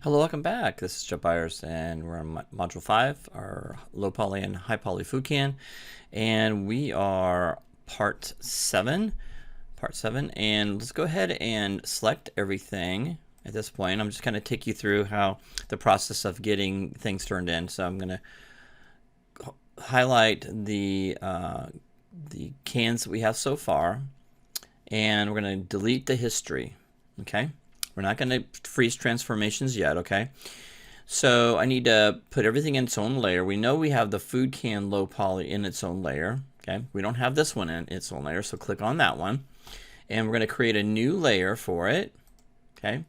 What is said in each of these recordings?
Hello, welcome back. This is Joe Byers, and we're on Module 5, our low poly and high poly food can. And we are part 7. And let's go ahead and select everything at this point. I'm just going to take you through how the process of getting things turned in. So I'm going to highlight the cans that we have so far, and we're going to delete the history. Okay. We're not going to freeze transformations yet, okay? So I need to put everything in its own layer. We know we have the food can low poly in its own layer, okay? We don't have this one in its own layer, so click on that one. And we're going to create a new layer for it, okay?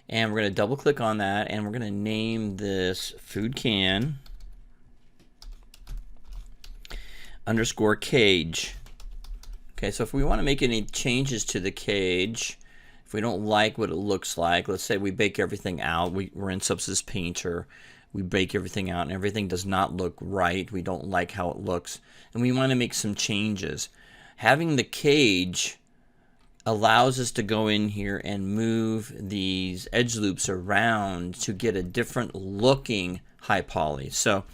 And we're going to double click on that, and we're going to name this food can underscore cage. Okay, so if we want to make any changes to the cage, if we don't like what it looks like, let's say we bake everything out, we're in Substance Painter, we bake everything out and everything does not look right, we don't like how it looks, and we want to make some changes. Having the cage allows us to go in here and move these edge loops around to get a different looking high poly. So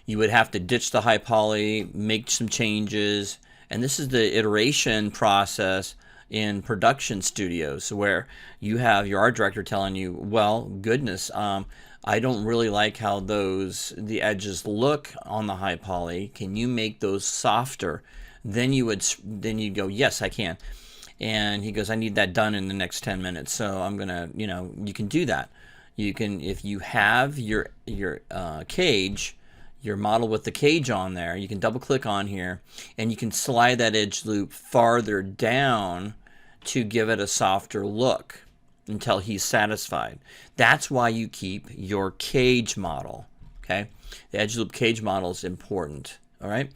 you would have to ditch the high poly, make some changes, and this is the iteration process in production studios where you have your art director telling you, well, goodness, I don't really like how the edges look on the high poly. Can you make those softer? Then you'd go, yes, I can. And he goes, I need that done in the next 10 minutes. So I'm gonna, you can do that. You can, if you have your cage, your model with the cage on there, you can double click on here and you can slide that edge loop farther down to give it a softer look until he's satisfied. That's why you keep your cage model, okay? The edge loop cage model is important, all right?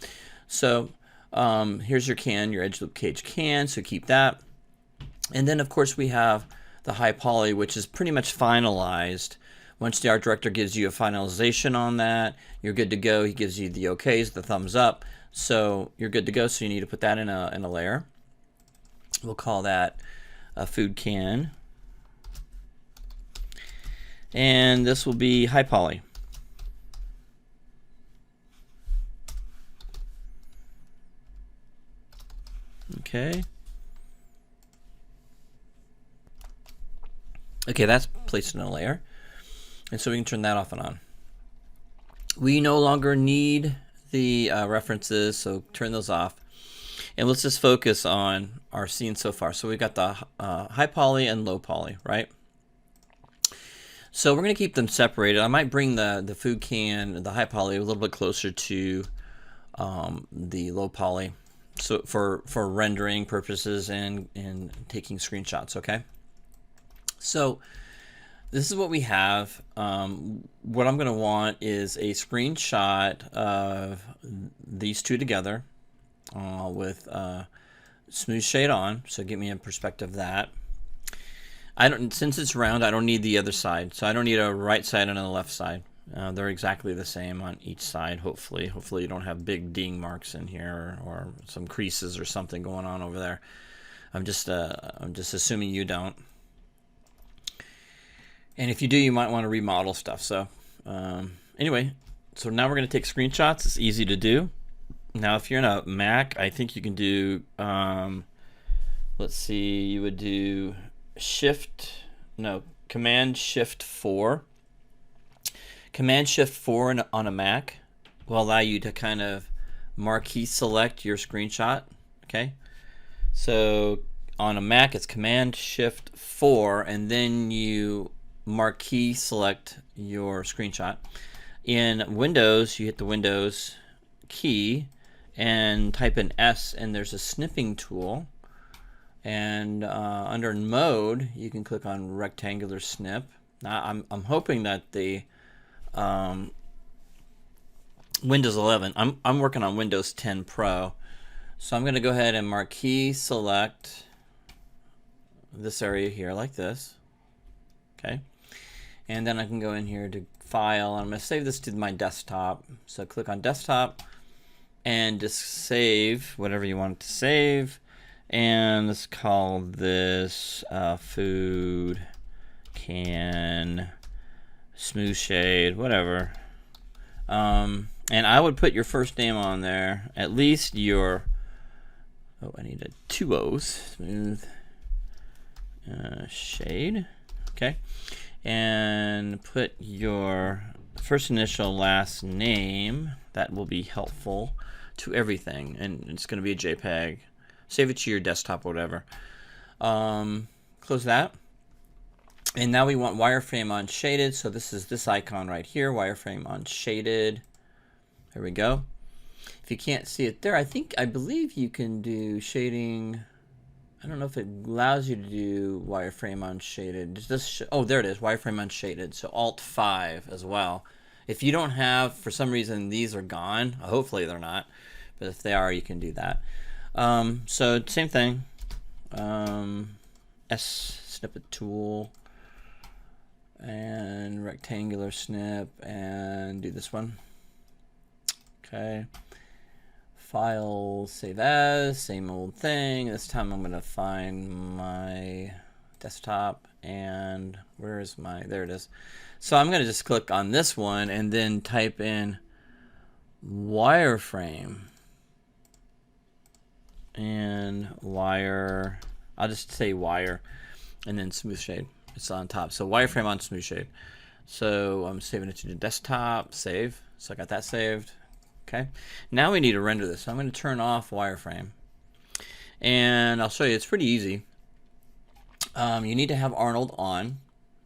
So here's your can, your edge loop cage can, so keep that. And then of course we have the high poly, which is pretty much finalized. Once the art director gives you a finalization on that, you're good to go. He gives you the okays, the thumbs up, so you're good to go. So you need to put that in a layer. We'll call that a food can. And this will be high poly. Okay. Okay, that's placed in a layer. And so we can turn that off and on. We no longer need the references, so turn those off. And let's just focus on our scene so far. So we've got the high poly and low poly, right? So we're going to keep them separated. I might bring the food can, the high poly, a little bit closer to the low poly, so for rendering purposes and taking screenshots, okay? So this is what we have. What I'm going to want is a screenshot of these two together with smooth shade on, so give me a perspective of that. Since it's round, I don't need the other side, so I don't need a right side and a left side. They're exactly the same on each side. Hopefully you don't have big ding marks in here or some creases or something going on over there. I'm just assuming you don't. And if you do, you might want to remodel stuff. So anyway, so now we're going to take screenshots. It's easy to do. Now, if you're in a Mac, I think you can do, let's see, you would do Command Shift 4. Command Shift 4 on a Mac will allow you to kind of marquee select your screenshot, okay? So on a Mac, it's Command Shift 4, and then you marquee select your screenshot. In Windows, you hit the Windows key and type in S, and there's a snipping tool, and under mode you can click on rectangular snip. Now I'm hoping that the Windows 11, I'm working on Windows 10 Pro, so I'm going to go ahead and marquee select this area here like this, okay? And then I can go in here to File, and I'm going to save this to my desktop. So click on Desktop and just save whatever you want to save. And let's call this food can smooth shade, whatever. And I would put your first name on there, at least your, oh, I need a 2 O's, smooth shade, okay, and put your first initial, last name. That will be helpful to everything, and it's going to be a JPEG. Save it to your desktop or whatever. Close that. And now we want wireframe on shaded, so this is this icon right here, wireframe on shaded. There we go. If you can't see it there, I believe you can do shading. I don't know if it allows you to do wireframe on shaded. Oh, there it is, wireframe on shaded. So Alt 5 as well. If you don't have, for some reason, these are gone. Hopefully they're not, but if they are, you can do that. So same thing. S snippet tool and rectangular snip, and do this one. Okay. File, save as, same old thing. This time I'm going to find my desktop, and where is my, there it is. So I'm going to just click on this one and then type in wireframe and wire, I'll just say wire, and then smooth shade. It's on top. So wireframe on smooth shade. So I'm saving it to the desktop, save. So I got that saved. Okay, now we need to render this. So I'm going to turn off wireframe, and I'll show you. It's pretty easy. You need to have Arnold on.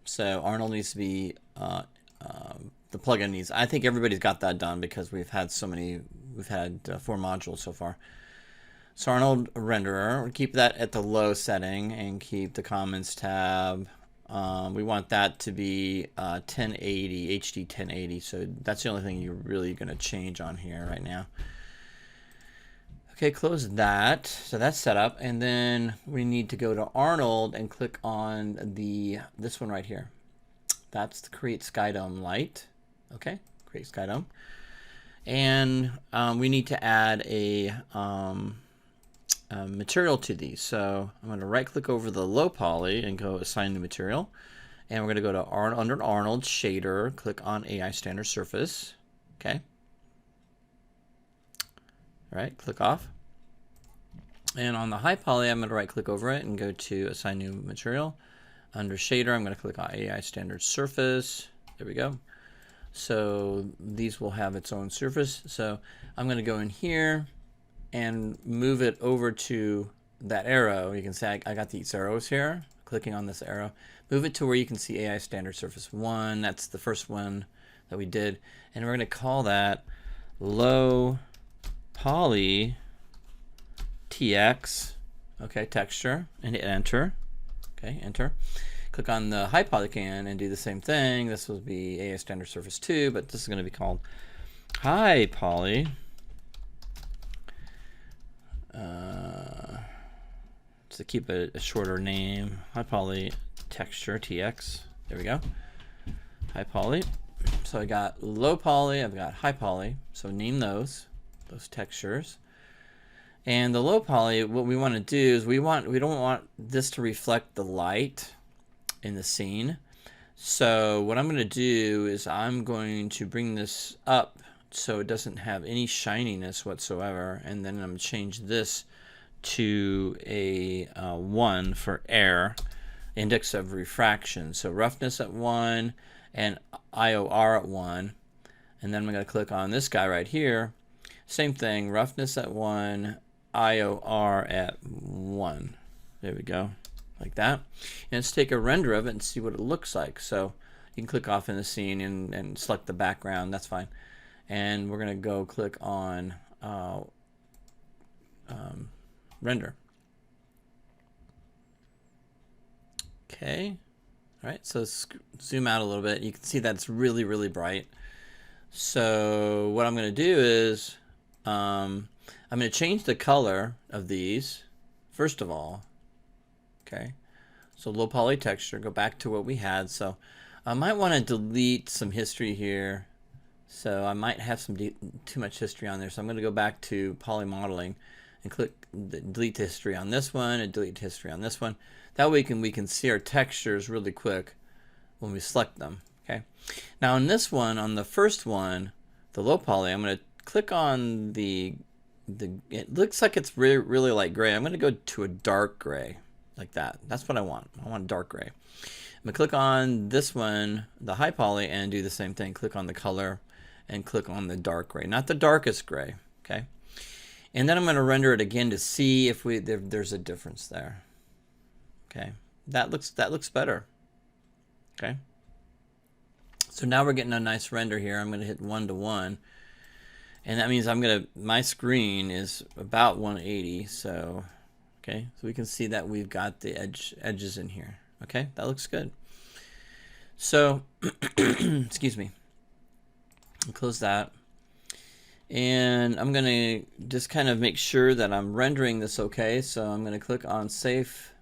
So Arnold needs to be the plugin needs. I think everybody's got that done because we've had so many. We've had 4 modules so far. So Arnold renderer. We keep that at the low setting and keep the comments tab. We want that to be 1080, HD 1080, so that's the only thing you're really going to change on here right now. Okay, close that. So that's set up, and then we need to go to Arnold and click on this one right here. That's the Create Sky Dome Light. Okay, Create Sky Dome. And we need to add a material to these. So I'm going to right click over the low poly and go assign new material, and we're going to go to under Arnold shader, click on AI standard surface. Okay, all right, click off, and on the high poly I'm going to right click over it and go to assign new material. Under shader I'm going to click on AI standard surface. There we go. So these will have its own surface. So I'm going to go in here and move it over to that arrow. You can see I got these arrows here. Clicking on this arrow, move it to where you can see AI standard surface 1. That's the first one that we did, and we're going to call that low poly TX. Okay, texture, and hit enter. Okay, enter. Click on the high poly can and do the same thing. This will be AI standard surface 2, but this is going to be called high poly. To keep a shorter name, high poly texture TX. There we go. High poly. So I got low poly, I've got high poly. So name those textures. And the low poly, what we want to do is we don't want this to reflect the light in the scene. So what I'm going to do is I'm going to bring this up so it doesn't have any shininess whatsoever, and then I'm going to change this to a 1 for air, index of refraction. So roughness at 1 and IOR at 1, and then I'm going to click on this guy right here. Same thing, roughness at 1, IOR at 1. There we go, like that. And let's take a render of it and see what it looks like. So you can click off in the scene and select the background. That's fine. And we're going to go click on render. Okay. All right, so zoom out a little bit. You can see that it's really, really bright. So what I'm going to do is I'm going to change the color of these, first of all. Okay. So low poly texture, go back to what we had. So I might want to delete some history here. So I might have some too much history on there. So I'm going to go back to poly modeling and click delete history on this one and delete history on this one. That way we can see our textures really quick when we select them. Okay. Now on this one, on the first one, the low poly, I'm going to click on it looks like it's really, really light gray. I'm going to go to a dark gray like that. That's what I want. I want dark gray. I'm going to click on this one, the high poly, and do the same thing. Click on the color and click on the dark gray, not the darkest gray. Okay. And then I'm going to render it again to see if there's a difference there. Okay. That looks better. Okay. So now we're getting a nice render here. I'm going to hit 1:1. And that means my screen is about 180. So, okay. So we can see that we've got the edges in here. Okay. That looks good. So, excuse me. I'll close that. And I'm going to just kind of make sure that I'm rendering this okay. So I'm going to click on Save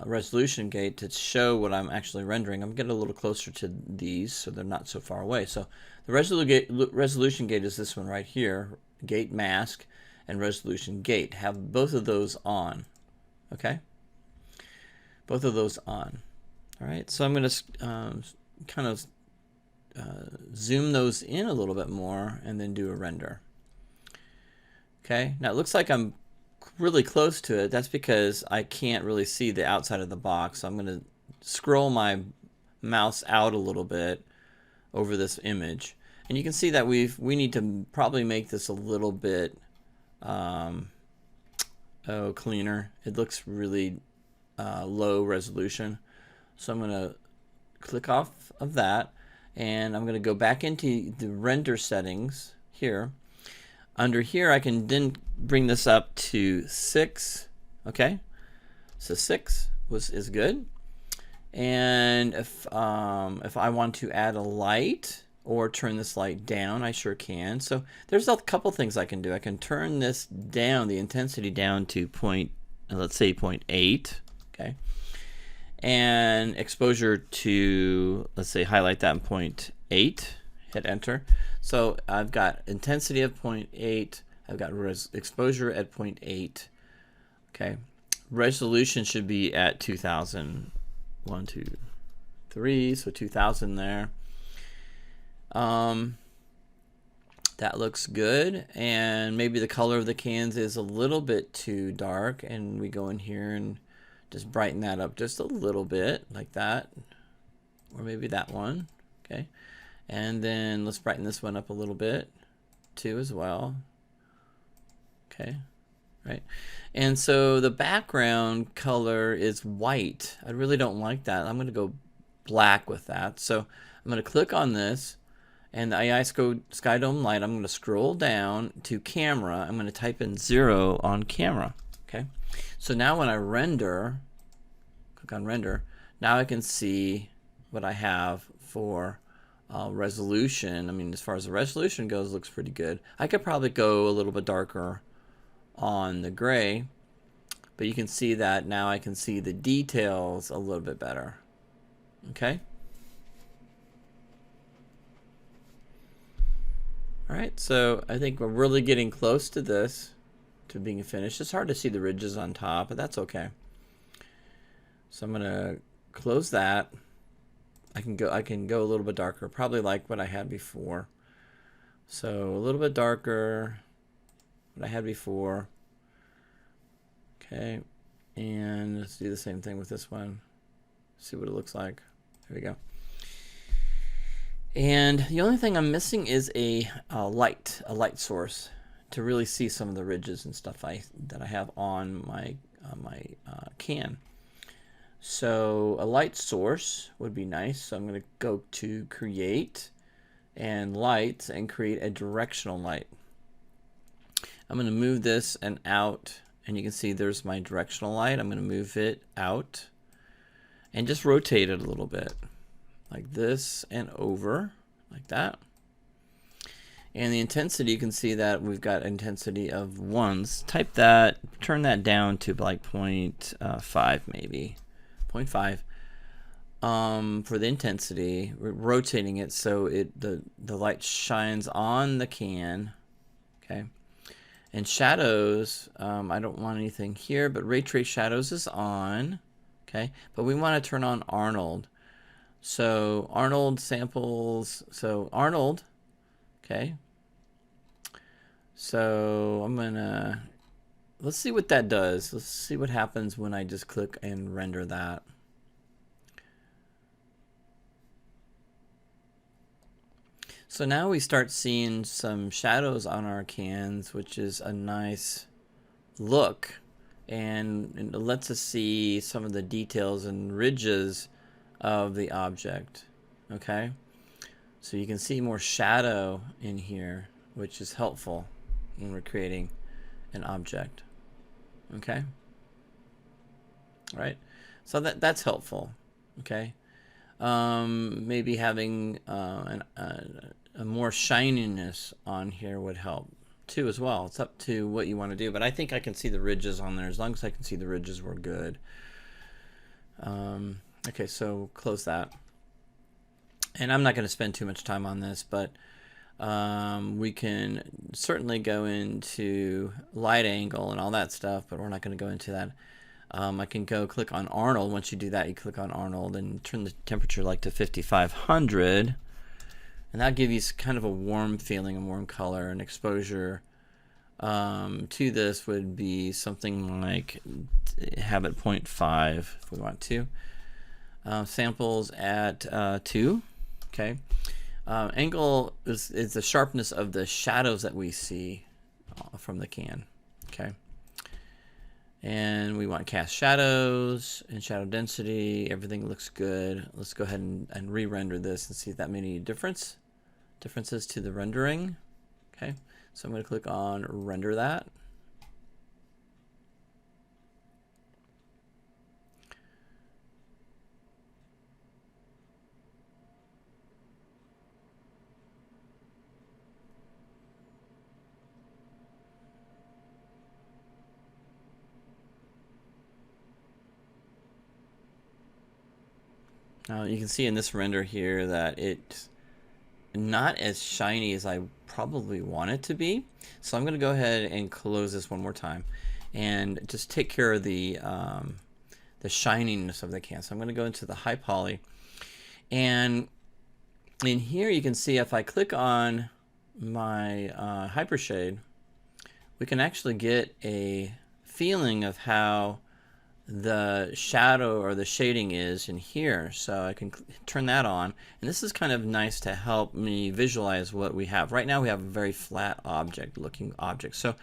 Resolution Gate to show what I'm actually rendering. I'm getting a little closer to these so they're not so far away. So the resolution gate is this one right here, Gate Mask and Resolution Gate. Have both of those on. Okay? Both of those on. All right, so I'm going to kind of zoom those in a little bit more and then do a render. Okay, now it looks like I'm really close to it. That's because I can't really see the outside of the box. So I'm going to scroll my mouse out a little bit over this image, and you can see that we need to probably make this a little bit cleaner. It looks really low resolution, so I'm going to click off of that, and I'm going to go back into the render settings here. Under here, I can then bring this up to 6. Okay, so 6 is good. And if I want to add a light or turn this light down, I sure can. So there's a couple things I can do. I can turn this down, the intensity down to let's say 0.8. Okay, and exposure to, let's say, highlight that in 0.8. Hit enter. So I've got intensity of 0.8. I've got exposure at 0.8. Okay. Resolution should be at 2000. 1, 2, 3. So 2000 there. That looks good. And maybe the color of the cans is a little bit too dark. And we go in here and just brighten that up just a little bit, like that. Or maybe that one. Okay. And then let's brighten this one up a little bit too as well. Okay, right. And so the background color is white. I really don't like that. I'm going to go black with that. So I'm going to click on this, and the AI Sky Dome Light, I'm going to scroll down to camera. I'm going to type in 0 on camera. Okay. So now when I render, click on render, now I can see what I have for resolution. I mean, as far as the resolution goes, it looks pretty good. I could probably go a little bit darker on the gray, but you can see that now I can see the details a little bit better. Okay. All right, so I think we're really getting close to this, to being finished. It's hard to see the ridges on top, but that's okay. So I'm gonna close that. I can go a little bit darker, probably like what I had before. So a little bit darker what I had before. Okay, and let's do the same thing with this one. See what it looks like. There we go. And the only thing I'm missing is a light source to really see some of the ridges and stuff that I have on my can. So a light source would be nice. So I'm going to go to Create and Light and create a directional light. I'm going to move this and out, and you can see there's my directional light. I'm going to move it out and just rotate it a little bit like this and over like that. And the intensity, you can see that we've got intensity of 1s. Type that, turn that down to like 0.5 maybe. 0.5 for the intensity. We're rotating it so the light shines on the can. Okay, and shadows, I don't want anything here, but ray trace shadows is on. Okay, but we want to turn on Arnold. So Arnold samples, so Arnold, okay. So I'm gonna, let's see what that does. Let's see what happens when I just click and render that. So now we start seeing some shadows on our cans, which is a nice look, and it lets us see some of the details and ridges of the object. Okay, so you can see more shadow in here, which is helpful when we're creating an object. Okay, all right, so that's helpful. Okay, maybe having a more shininess on here would help too as well. It's up to what you want to do, but I think I can see the ridges on there. As long as I can see the ridges, we're good. Okay, so close that. And I'm not going to spend too much time on this, but we can certainly go into light angle and all that stuff, but we're not going to go into that. I can go click on Arnold. Once you do that, you click on Arnold and turn the temperature like to 5500, and that'll give you kind of a warm feeling, a warm color, and exposure to this would be something like, have it 0.5 if we want to. Samples at 2. Okay. Angle is the sharpness of the shadows that we see from the can. Okay. And we want cast shadows and shadow density. Everything looks good. Let's go ahead and re-render this and see if that made any differences to the rendering. Okay, so I'm going to click on render that. Now you can see in this render here that it's not as shiny as I probably want it to be. So I'm going to go ahead and close this one more time and just take care of the shininess of the can. So I'm going to go into the high poly, and in here you can see if I click on my hypershade, we can actually get a feeling of how the shadow or the shading is in here. So I can turn that on, and this is kind of nice to help me visualize what we have. Right now we have a very flat looking object. So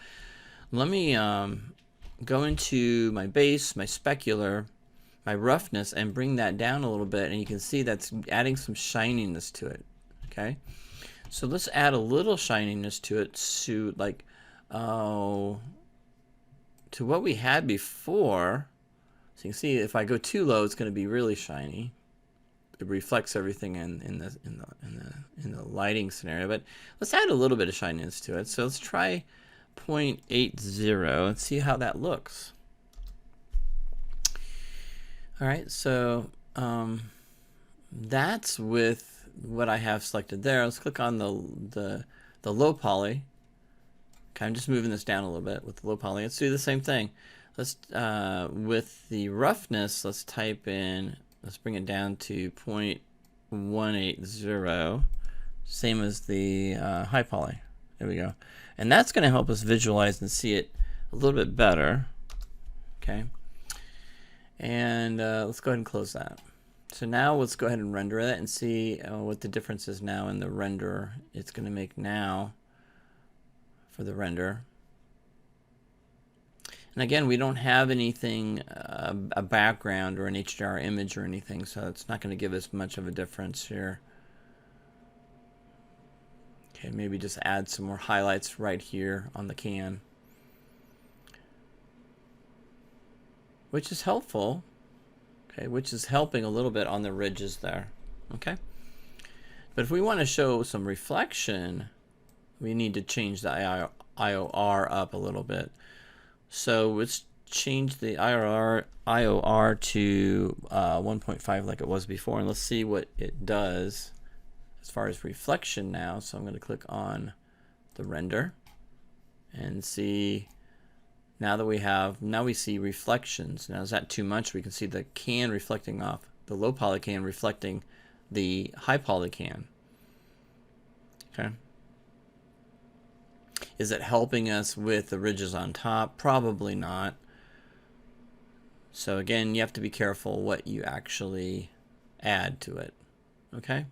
let me go into my base, my specular, my roughness, and bring that down a little bit, and you can see that's adding some shininess to it. Okay, so let's add a little shininess to it to like to what we had before. So you can see if I go too low, it's going to be really shiny. It reflects everything in the lighting scenario. But let's add a little bit of shininess to it. So let's try 0.80 and see how that looks. All right, so that's with what I have selected there. Let's click on the low poly. Okay, I'm just moving this down a little bit with the low poly. Let's do the same thing. Let's with the roughness, let's type in, let's bring it down to 0.180, same as the high poly. There we go. And that's going to help us visualize and see it a little bit better. Okay. And let's go ahead and close that. So now let's go ahead and render it and see what the difference is now in the render it's going to make now for the render. And again, we don't have anything, a background or an HDR image or anything, so it's not going to give us much of a difference here. Okay, maybe just add some more highlights right here on the can, which is helpful. Okay, which is helping a little bit on the ridges there. Okay, but if we want to show some reflection, we need to change the IOR up a little bit. So let's change the IOR to 1.5 like it was before, and let's see what it does as far as reflection now. So I'm going to click on the render and see. Now that we see reflections. Now is that too much? We can see the can reflecting off, the low poly can reflecting the high poly can. Okay. Is it helping us with the ridges on top? Probably not. So again, you have to be careful what you actually add to it. Okay.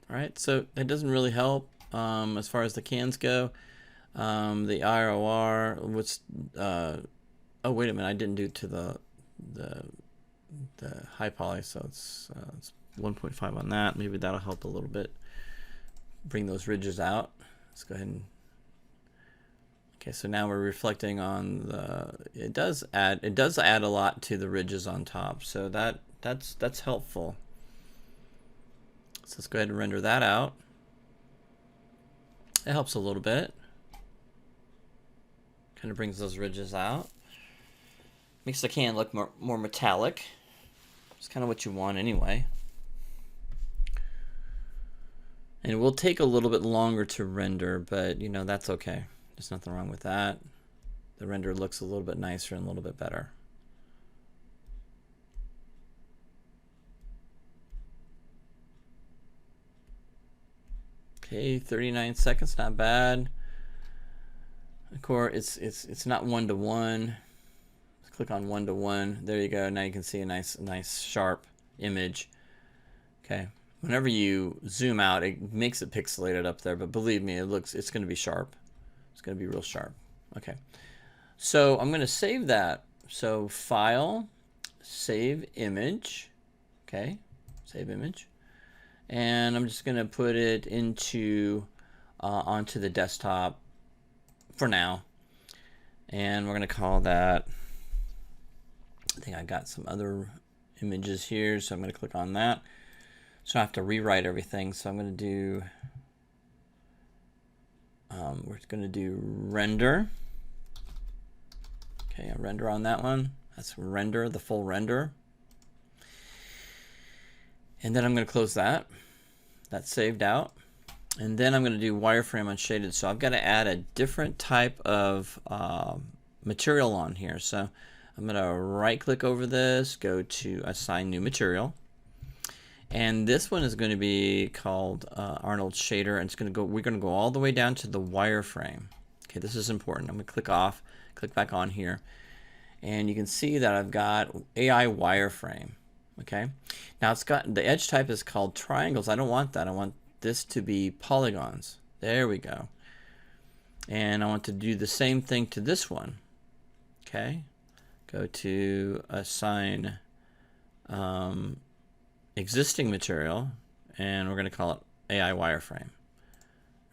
All right, so it doesn't really help as far as the cans go. The IROR, what's oh wait a minute, I didn't do it to the high poly, so it's 1.5 on that. Maybe that'll help a little bit bring those ridges out. Let's go ahead and okay, so now we're reflecting on the it does add a lot to the ridges on top, so that's helpful. So let's go ahead and render that out. It helps a little bit. Kind of brings those ridges out. Makes the can look more metallic. It's kind of what you want anyway. And it will take a little bit longer to render, but you know, that's okay. There's nothing wrong with that. The render looks a little bit nicer and a little bit better. Okay, 39 seconds, not bad. Of course, it's not 1:1. Click on 1:1. There you go. Now you can see a nice sharp image. Okay. Whenever you zoom out, it makes it pixelated up there, but believe me, it's going to be sharp. It's going to be real sharp. Okay. So I'm going to save that. So File, Save Image. Okay. Save image. And I'm just going to put it into onto the desktop for now. And we're going to call that, I think I got some other images here, so I'm going to click on that. So I have to rewrite everything. So I'm going to do, we're going to do render. Okay, a render on that one. That's render, the full render. And then I'm going to close that. That's saved out. And then I'm going to do wireframe unshaded. So I've got to add a different type of material on here. So I'm going to right click over this, go to assign new material. And this one is going to be called Arnold Shader, and it's going to go, we're going to go all the way down to the wireframe. Okay, this is important. I'm going to click off, click back on here. And you can see that I've got AI wireframe. Okay, now it's got, the edge type is called triangles. I don't want that. I want this to be polygons. There we go. And I want to do the same thing to this one. Okay, go to assign existing material, and we're going to call it AI wireframe.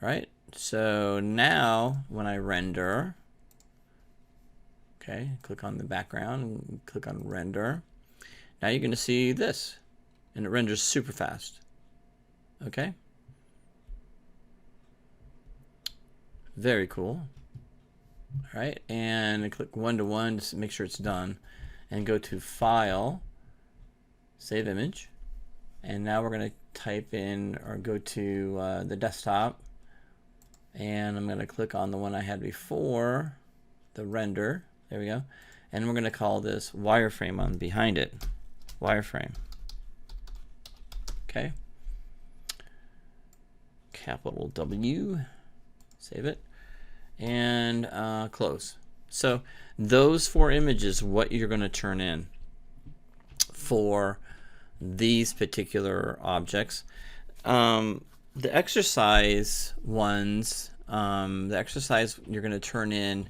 Right, so now when I render, okay, click on the background and click on render. Now you're going to see this, and it renders super fast. Okay, very cool. All right, and I click 1:1 to make sure it's done, and go to File, Save Image, and now we're going to type in or go to the desktop, and I'm going to click on the one I had before, the render. There we go, and we're going to call this wireframe on behind it. Wireframe. Okay. Capital W. Save it. And close. So those 4 images, what you're going to turn in for these particular objects. The exercise ones, the exercise you're going to turn in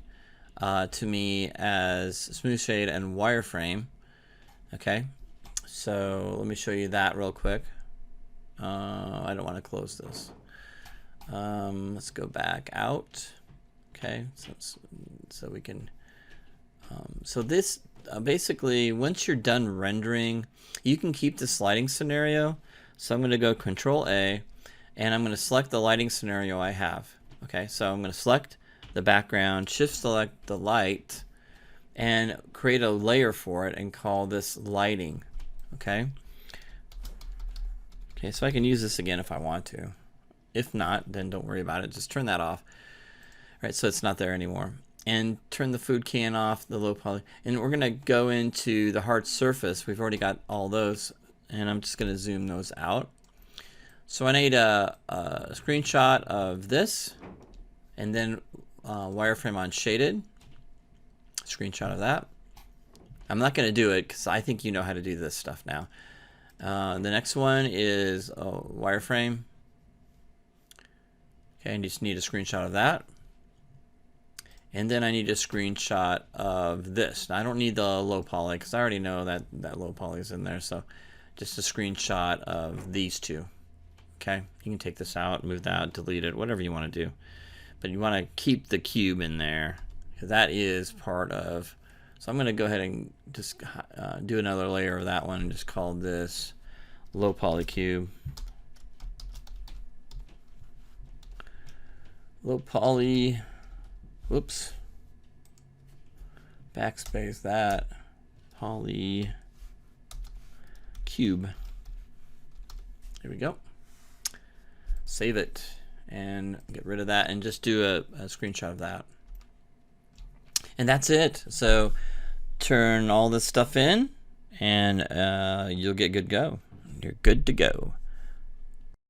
to me as smooth shade and wireframe. Okay. So let me show you that real quick. I don't want to close this. Let's go back out. Okay, so we can. So this basically, once you're done rendering, you can keep the sliding scenario. So I'm going to go Control A, and I'm going to select the lighting scenario I have. Okay, so I'm going to select the background, Shift select the light, and create a layer for it and call this lighting. Okay. Okay, so I can use this again if I want to. If not, then don't worry about it. Just turn that off. All right, so it's not there anymore. and turn the food can off, the low poly. And we're going to go into the hard surface. We've already got all those, and I'm just going to zoom those out. So I need a screenshot of this, and then wireframe on shaded. Screenshot of that. I'm not going to do it because I think you know how to do this stuff now. The next one is wireframe. Okay, I just need a screenshot of that. And then I need a screenshot of this. Now, I don't need the low poly because I already know that low poly is in there. So just a screenshot of these two. Okay, you can take this out, move that, delete it, whatever you want to do. But you want to keep the cube in there because that is part of. So I'm going to go ahead and just do another layer of that one and just call this low poly cube. Low poly. Whoops. Backspace that. Poly cube. There we go. Save it and get rid of that and just do a screenshot of that. And that's it. So turn all this stuff in and you'll get good go. You're good to go.